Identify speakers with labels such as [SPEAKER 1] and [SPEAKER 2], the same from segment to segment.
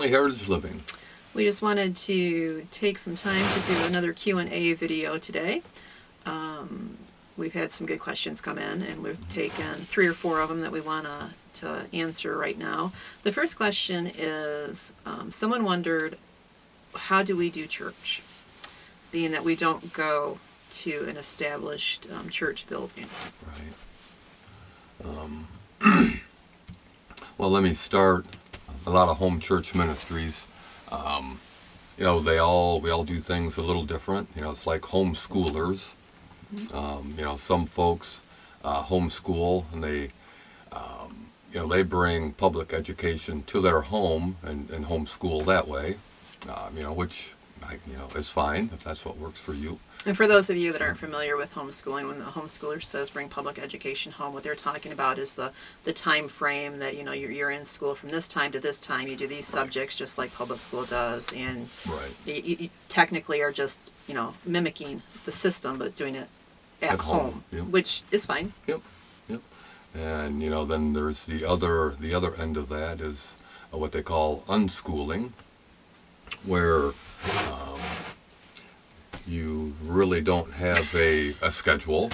[SPEAKER 1] Family Heritage Living.
[SPEAKER 2] We just wanted to take some time to do another Q&A video today. We've had some good questions come in, and we've taken 3 or 4 of them that we want to answer right now. The first question is, someone wondered, how do we do church, being that we don't go to an established church building?
[SPEAKER 1] Right. Well, let me start. A lot of home church ministries, we all do things a little different. It's like homeschoolers. Some folks homeschool, and they bring public education to their home and homeschool that way. Which is fine if that's what works for you.
[SPEAKER 2] And for those of you that aren't familiar with homeschooling, when the homeschooler says bring public education home, what they're talking about is the time frame that you're in school from this time to this time. You do these subjects just like public school does, and you technically are just mimicking the system, but doing it at home. Yep. Which is fine.
[SPEAKER 1] Yep. And then there's the other end of that is what they call unschooling, where you really don't have a schedule,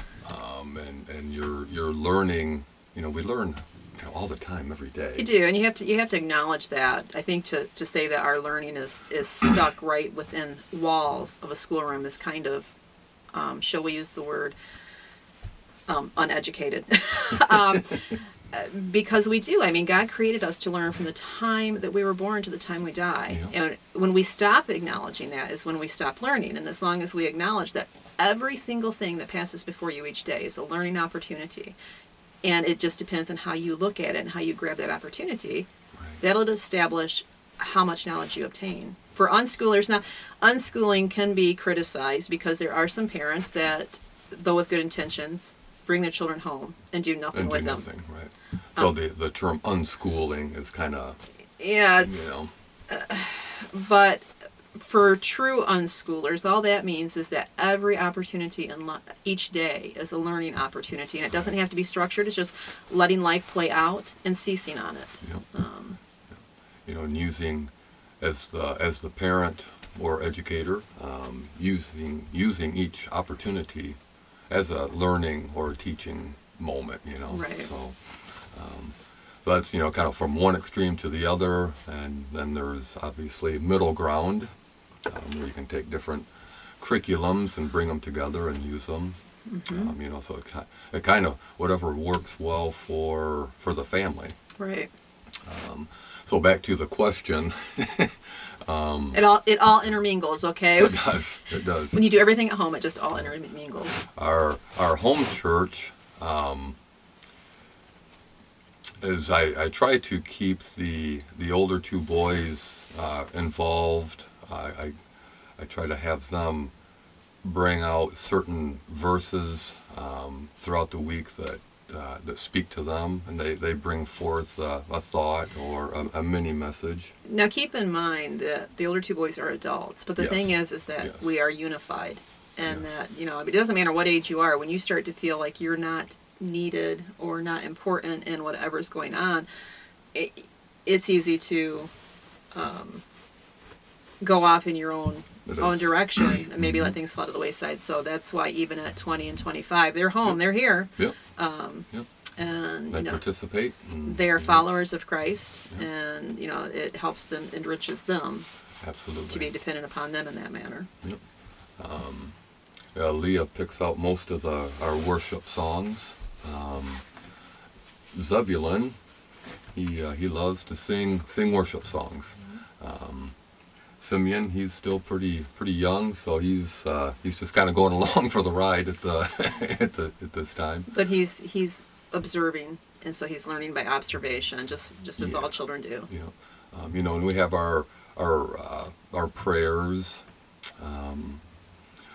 [SPEAKER 1] and you're learning. We learn all the time, every day.
[SPEAKER 2] You do, and you have to acknowledge that. I think to say that our learning is stuck right within walls of a schoolroom is kind of, shall we use the word, uneducated. Because we do. God created us to learn from the time that we were born to the time we die. Yeah. And when we stop acknowledging that is when we stop learning. And as long as we acknowledge that every single thing that passes before you each day is a learning opportunity, and it just depends on how you look at it and how you grab that opportunity, that'll establish how much knowledge you obtain. For unschoolers, now, unschooling can be criticized because there are some parents that, though with good intentions, bring their children home and do nothing with them.
[SPEAKER 1] Right. So the term unschooling is kind of...
[SPEAKER 2] Yeah, it's... but for true unschoolers, all that means is that every opportunity in each day is a learning opportunity, and it doesn't have to be structured. It's just letting life play out and ceasing on it.
[SPEAKER 1] Yep. And using, as the parent or educator, using each opportunity as a learning or teaching moment,
[SPEAKER 2] Right.
[SPEAKER 1] So that's, kind of from one extreme to the other, and then there's obviously middle ground, where you can take different curriculums and bring them together and use them. Mm-hmm. So it kind of, whatever works well for the family.
[SPEAKER 2] Right.
[SPEAKER 1] So back to the question.
[SPEAKER 2] It all intermingles, okay?
[SPEAKER 1] It does.
[SPEAKER 2] When you do everything at home, it just all intermingles.
[SPEAKER 1] Our home church is I try to keep the older 2 boys involved. I try to have them bring out certain verses throughout the week that speak to them, and they bring forth a thought or a mini message.
[SPEAKER 2] Now keep in mind that the older 2 boys are adults, but the thing is that we are unified, and that it doesn't matter what age you are. When you start to feel like you're not needed or not important in whatever's going on, it's easy to go off in your own direction and maybe let things fall to the wayside. So that's why even at 20 and 25, they're home, they're here.
[SPEAKER 1] Yep.
[SPEAKER 2] And
[SPEAKER 1] they participate.
[SPEAKER 2] They are followers of Christ, and it helps them, enriches them.
[SPEAKER 1] Absolutely.
[SPEAKER 2] To be dependent upon them in that manner.
[SPEAKER 1] Yep. Leah picks out most of our worship songs. Zebulon, he loves to sing worship songs. Simeon, he's still pretty young, so he's just kind of going along for the ride at this time.
[SPEAKER 2] But he's observing, and so he's learning by observation, just as all children do.
[SPEAKER 1] Yeah. And we have our prayers.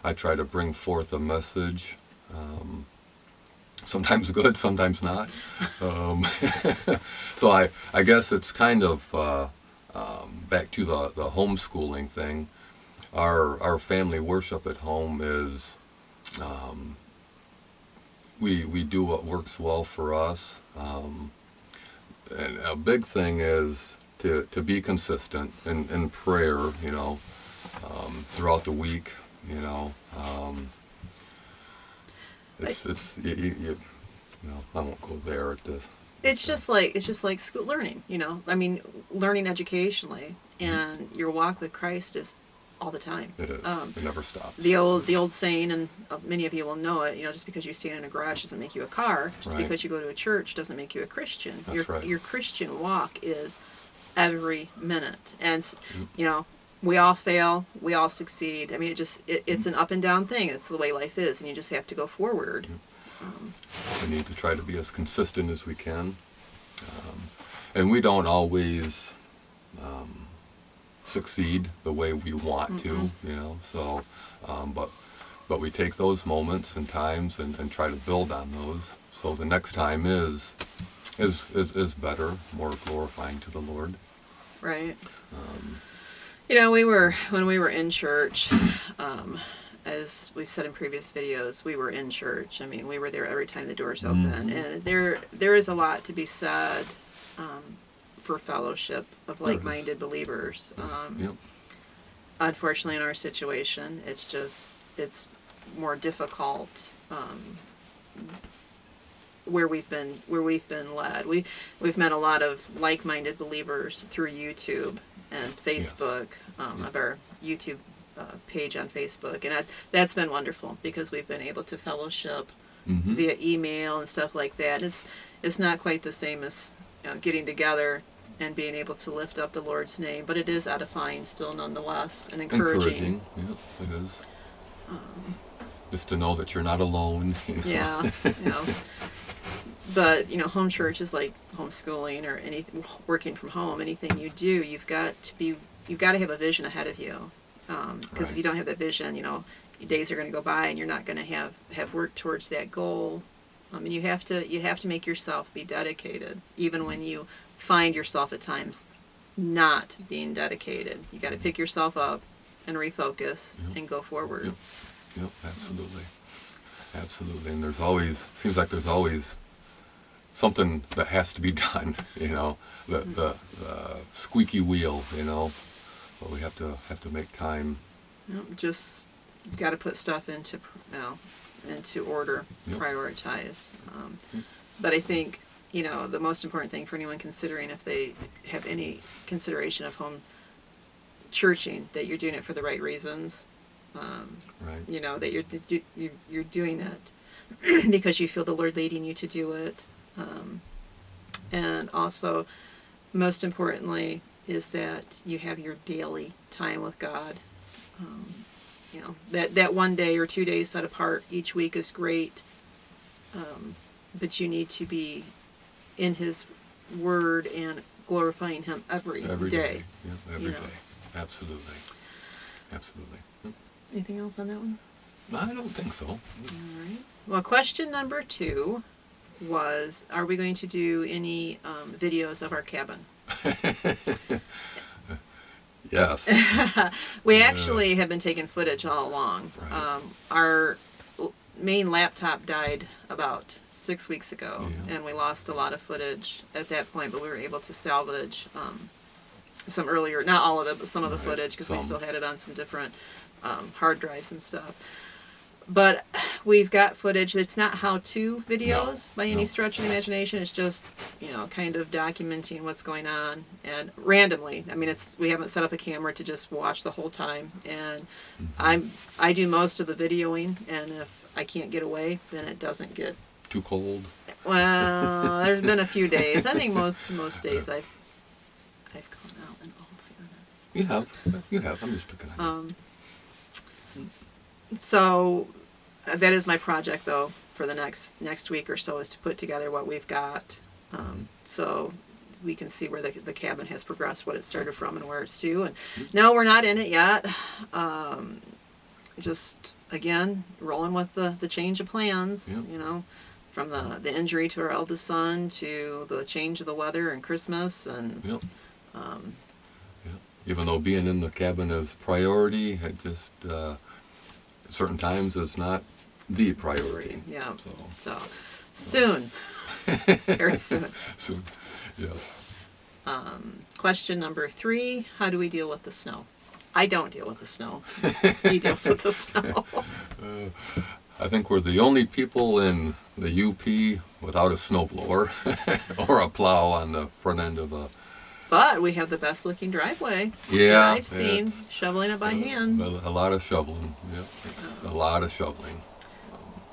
[SPEAKER 1] I try to bring forth a message. Sometimes good, sometimes not. So I guess it's kind of back to the homeschooling thing. Our family worship at home is we do what works well for us. And a big thing is to be consistent in prayer, throughout the week, I won't go there at this.
[SPEAKER 2] It's just like school learning, I mean, learning educationally, and your walk with Christ is all the time.
[SPEAKER 1] It is. It never stops.
[SPEAKER 2] The old saying, and many of you will know it, just because you stand in a garage doesn't make you a car. Just
[SPEAKER 1] Right.
[SPEAKER 2] because you go to a church doesn't make you a Christian.
[SPEAKER 1] That's right.
[SPEAKER 2] Your Christian walk is every minute. And, we all fail, we all succeed. I mean, it's an up and down thing. It's the way life is, and you just have to go forward.
[SPEAKER 1] We need to try to be as consistent as we can. And we don't always succeed the way we want to, so, but we take those moments and times and try to build on those. So the next time is better, more glorifying to the Lord.
[SPEAKER 2] Right. When we were in church, as we've said in previous videos, we were in church. I mean, we were there every time the doors open, and there is a lot to be said for fellowship of like-minded believers.
[SPEAKER 1] Yep.
[SPEAKER 2] Unfortunately, in our situation, it's more difficult where we've been led. We've met a lot of like-minded believers through YouTube and Facebook, of our YouTube page on Facebook, and that's been wonderful because we've been able to fellowship via email and stuff like that. It's not quite the same as getting together and being able to lift up the Lord's name, but it is edifying still nonetheless, and encouraging.
[SPEAKER 1] Yeah, it is. Just to know that you're not alone.
[SPEAKER 2] Yeah, But home church is like homeschooling or anything, working from home. Anything you do, you've got to have a vision ahead of you, because if you don't have that vision, your days are going to go by and you're not going to have worked towards that goal. And you have to make yourself be dedicated, even when you find yourself at times not being dedicated. You got to pick yourself up and refocus and go forward.
[SPEAKER 1] Yep, absolutely. And seems like there's always something that has to be done, the squeaky wheel, but we have to make time.
[SPEAKER 2] Just got to put stuff into order, prioritize. But I think, the most important thing for anyone considering, if they have any consideration of home churching, that you're doing it for the right reasons. That you're doing it because you feel the Lord leading you to do it. And also, most importantly, is that you have your daily time with God. That 1 day or 2 days set apart each week is great, but you need to be in His Word and glorifying Him every day.
[SPEAKER 1] Yeah, every day. Absolutely.
[SPEAKER 2] Anything else on that one?
[SPEAKER 1] I don't think so.
[SPEAKER 2] All right. Well, question number 2 was, are we going to do any videos of our cabin?
[SPEAKER 1] Yes.
[SPEAKER 2] We actually have been taking footage all along.
[SPEAKER 1] Right.
[SPEAKER 2] Our main laptop died about 6 weeks ago, and we lost a lot of footage at that point, but we were able to salvage some earlier, not all of it, but some of the footage, because we still had it on some different hard drives and stuff. But we've got footage. It's not how-to videos by any stretch of the imagination. It's just, kind of documenting what's going on, and randomly. I mean, we haven't set up a camera to just watch the whole time. And I do most of the videoing, and if I can't get away, then it doesn't get
[SPEAKER 1] too cold.
[SPEAKER 2] Well, there's been a few days. I think most days I've gone out, in all fairness.
[SPEAKER 1] You have. I'm just picking on you.
[SPEAKER 2] So that is my project, though, for the next week or so, is to put together what we've got, so we can see where the cabin has progressed, what it started from, and where it's to. And no, we're not in it yet. Just again, rolling with the change of plans. From the injury to our eldest son to the change of the weather and Christmas and.
[SPEAKER 1] Even though being in the cabin is priority, it just certain times is not the priority.
[SPEAKER 2] Yeah. So soon, very soon.
[SPEAKER 1] Soon, yes.
[SPEAKER 2] Question number 3, how do we deal with the snow? I don't deal with the snow. He deals with the snow.
[SPEAKER 1] I think we're the only people in the UP without a snowblower or a plow on the front end of a...
[SPEAKER 2] But we have the best looking driveway
[SPEAKER 1] Yeah,
[SPEAKER 2] that I've seen,
[SPEAKER 1] it's-
[SPEAKER 2] shoveling it by hand.
[SPEAKER 1] A lot of shoveling. Yep, it's a lot of shoveling.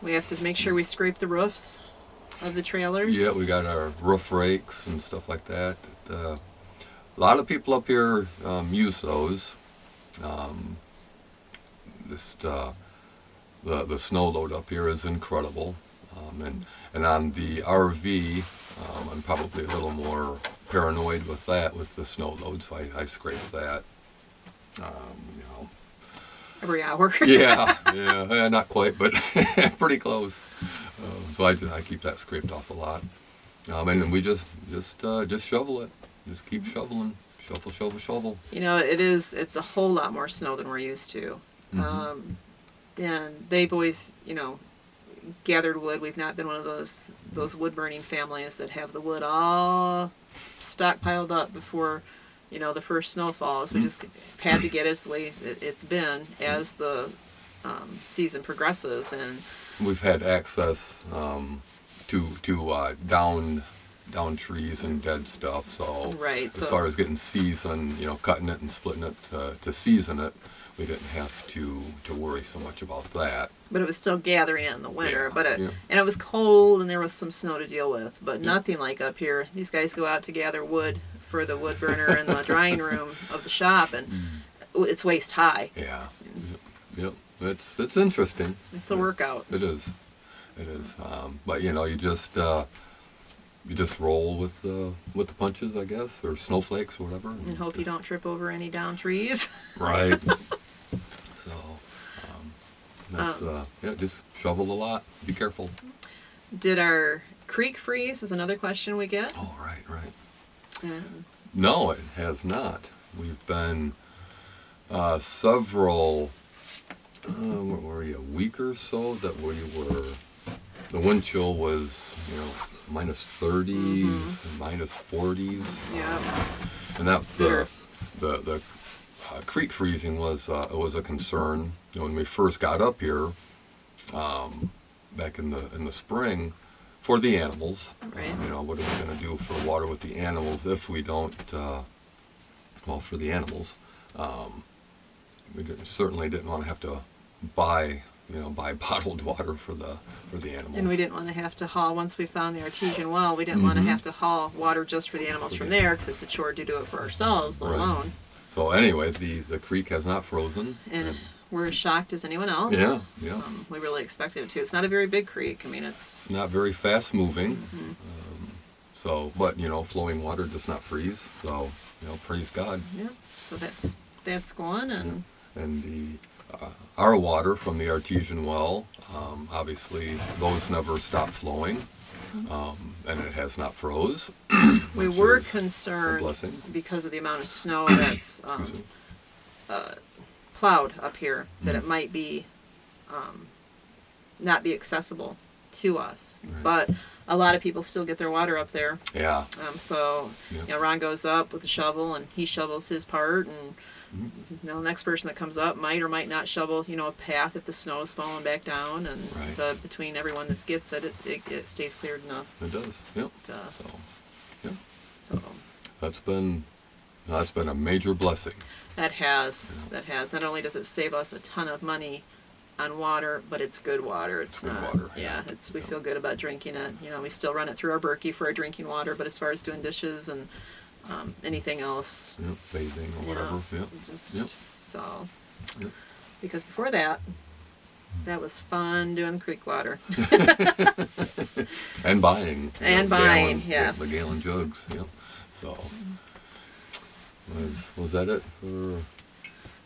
[SPEAKER 2] We have to make sure we scrape the roofs of the trailers.
[SPEAKER 1] Yeah, we got our roof rakes and stuff like that. A lot of people up here use those. The snow load up here is incredible, and on the RV, I'm probably a little more paranoid with that, with the snow load, so I scrape that.
[SPEAKER 2] Every hour.
[SPEAKER 1] Yeah, not quite, but pretty close. So I keep that scraped off a lot, and then we just shovel it. Just keep shoveling, shovel.
[SPEAKER 2] It's a whole lot more snow than we're used to.
[SPEAKER 1] Mm-hmm.
[SPEAKER 2] And they've always, gathered wood. We've not been one of those wood burning families that have the wood all stockpiled up before, the first snow falls. We just had to get it the way it's been as the season progresses. And
[SPEAKER 1] We've had access to down trees and dead stuff. So
[SPEAKER 2] right,
[SPEAKER 1] as far as getting season, cutting it and splitting it to season it, we didn't have to worry so much about that.
[SPEAKER 2] But it was still gathering it in the winter.
[SPEAKER 1] Yeah.
[SPEAKER 2] And it was cold and there was some snow to deal with. But nothing like up here. These guys go out to gather wood for the wood burner in the drying room of the shop, and it's waist high.
[SPEAKER 1] Yeah. Yep. It's interesting.
[SPEAKER 2] It's a workout.
[SPEAKER 1] It is. But you just roll with the punches, I guess, or snowflakes or whatever,
[SPEAKER 2] And hope you don't trip over any down trees.
[SPEAKER 1] Right. So that's just shovel a lot. Be careful.
[SPEAKER 2] Did our creek freeze is another question we get.
[SPEAKER 1] Oh, right.
[SPEAKER 2] And
[SPEAKER 1] No, it has not. We've been several, what were you, a week or so that we were, the wind chill was, minus 30s, minus 40s.
[SPEAKER 2] yeah.
[SPEAKER 1] And that
[SPEAKER 2] Bitter.
[SPEAKER 1] the creek freezing was a concern. When we first got up here, back in the spring, for the animals.
[SPEAKER 2] Right.
[SPEAKER 1] What are we going to do for water with the animals if we don't? For the animals, we certainly didn't want to have to buy bottled water for the animals.
[SPEAKER 2] And we didn't want to have to haul, once we found the artesian well, we didn't want to have to haul water just for the animals from there, because it's a chore to do it for ourselves, let
[SPEAKER 1] Right.
[SPEAKER 2] alone.
[SPEAKER 1] So anyway, the creek has not frozen.
[SPEAKER 2] And we're as shocked as anyone else.
[SPEAKER 1] Yeah.
[SPEAKER 2] We really expected it to. It's not a very big creek. I mean, it's...
[SPEAKER 1] Not very fast moving. But flowing water does not freeze. So praise God.
[SPEAKER 2] Yeah. So that's going, and
[SPEAKER 1] And our water from the artesian well, obviously those never stop flowing, and it has not froze.
[SPEAKER 2] we
[SPEAKER 1] which
[SPEAKER 2] were
[SPEAKER 1] is
[SPEAKER 2] concerned
[SPEAKER 1] a blessing.
[SPEAKER 2] because of the amount of snow that's
[SPEAKER 1] Excuse me.
[SPEAKER 2] plowed up here, that it might be not be accessible to us.
[SPEAKER 1] Right.
[SPEAKER 2] But a lot of people still get their water up there.
[SPEAKER 1] Yeah.
[SPEAKER 2] So
[SPEAKER 1] Yeah.
[SPEAKER 2] Ron goes up with the shovel and he shovels his part, and the next person that comes up might or might not shovel a path if the snow is falling back down, and
[SPEAKER 1] Right.
[SPEAKER 2] between everyone that gets it, it stays cleared enough.
[SPEAKER 1] It does. Yep.
[SPEAKER 2] So
[SPEAKER 1] That's been a major blessing.
[SPEAKER 2] that has not only does it save us a ton of money on water, but it's good water. It's
[SPEAKER 1] good
[SPEAKER 2] not,
[SPEAKER 1] water,
[SPEAKER 2] yeah.
[SPEAKER 1] yeah.
[SPEAKER 2] We feel good about drinking it. We still run it through our Berkey for our drinking water, but as far as doing dishes and anything else,
[SPEAKER 1] Yep. Bathing or whatever. Yep.
[SPEAKER 2] just
[SPEAKER 1] Yep.
[SPEAKER 2] so.
[SPEAKER 1] Yep.
[SPEAKER 2] Because before that was fun doing creek water.
[SPEAKER 1] And buying.
[SPEAKER 2] And
[SPEAKER 1] gallon,
[SPEAKER 2] buying, yes.
[SPEAKER 1] The gallon jugs. Yep. So was that it for?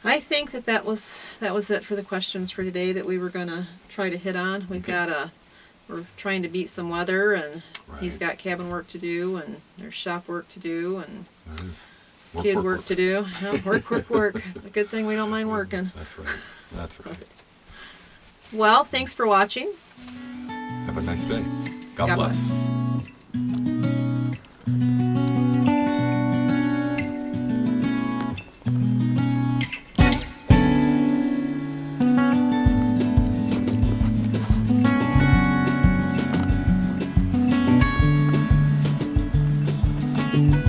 [SPEAKER 2] I think that was it for the questions for today that we were gonna try to hit on. We've got we're trying to beat some weather, and he's
[SPEAKER 1] Right.
[SPEAKER 2] got cabin work to do, and there's shop work to do, and
[SPEAKER 1] That is
[SPEAKER 2] kid work to do. Yeah, work. It's a good thing we don't mind working.
[SPEAKER 1] That's right.
[SPEAKER 2] Well, thanks for watching.
[SPEAKER 1] Have a nice day. God
[SPEAKER 2] God
[SPEAKER 1] bless.
[SPEAKER 2] bless. you.